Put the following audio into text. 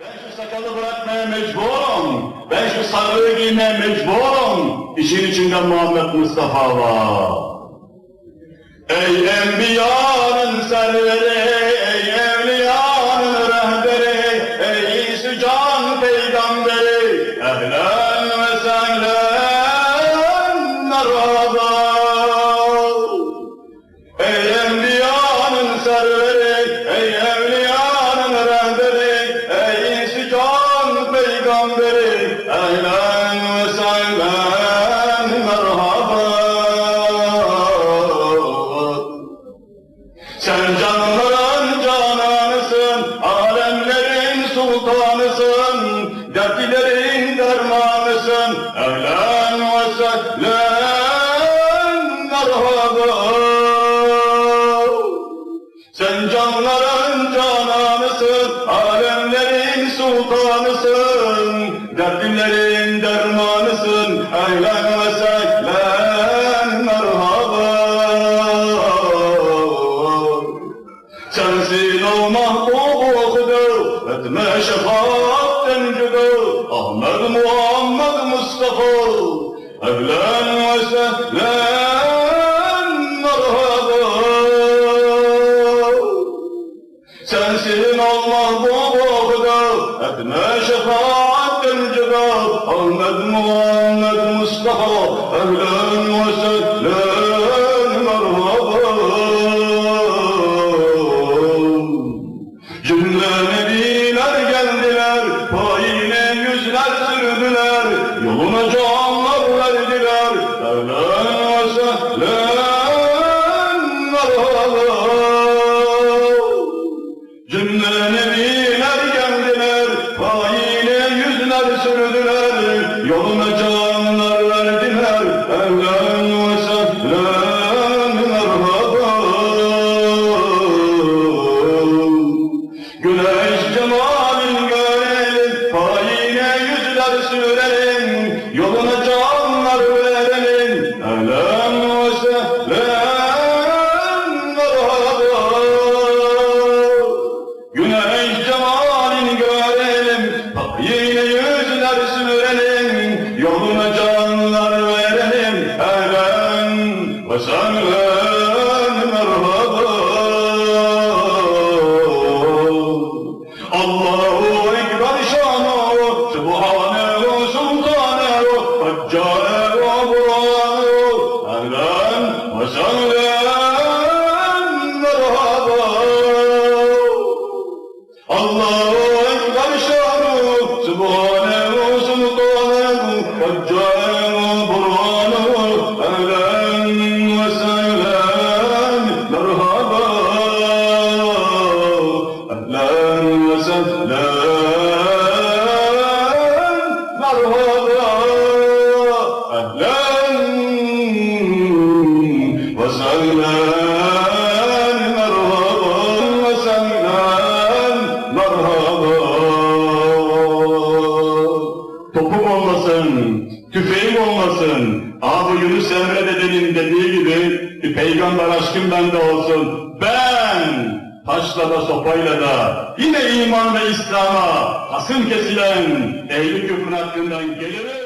Ben şu sakalı bırakmaya mecburum. Ben şu sarığı giymeye mecburum. İşin içinde Muhammed Mustafa var. Ey enbiyanın serveri, ey evliyanın rehberi, ey sücan peygamberi, ehlen ve sehlen merhaba. Ey enbiyanın serveri, ey evliyanın rehberi, ey sücan peygamberi, ehlen ve sehlen merhaba. Sen canların cananısın, alemlerin sultanısın, dertlilerin dermanısın, ehlen ve sehlen merhaba. Sen canların cananısın, alemlerin sultanısın, dertlilerin dermanısın, ehlen ve sehlen merhaba. Sensin o mahbubudur, etme şefaatten cüdür, Ahmed Muhammed Mustafa, ehlen ve sehlen merhaba. Sensin o mahbubudur, etme şefaatten cüdür, Ahmed Muhammed Mustafa, ehlen ve sehlen merhaba. Cümle nebiler geldiler, payine yüzler sürdüler, yoluna canlar verdiler, ehlen ve sehlen merhaba. Cümle nebiler geldiler, payine yüzler sürdüler, yoluna canlar verdiler, ehlen ve sehlen merhaba. Güneş cemalin görelim, payine yüzler sürelim, yoluna canlar verelim, ehlen ve sehlen merhaba. Güneş cemalin görelim, payine yüzler sürelim, yoluna canlar verelim, ehlen ve sehlen merhaba. Allahu Ekber şanuhu, Sübhanehu sultanehu, Haccanehu burhanehu, ehlen ve sehlen merhaba. Allahu Ekber şanuhu, Sübhanehu sultanehu, Haccanehu burhanehu, ehlen ve sehlen merhaba. Ehlen ve sehlen merhaba. Ehlen ve sehlen merhaba. Ve sehlen merhaba. Topum olmasın, tüfeğim olmasın. Abi Yunus Emre dedenin dediği gibi bir peygamber aşkım bende olsun. Ben taşla da sopayla da yine iman ve İslam'a hasım kesilen ehli küfrün hakkından gelirim.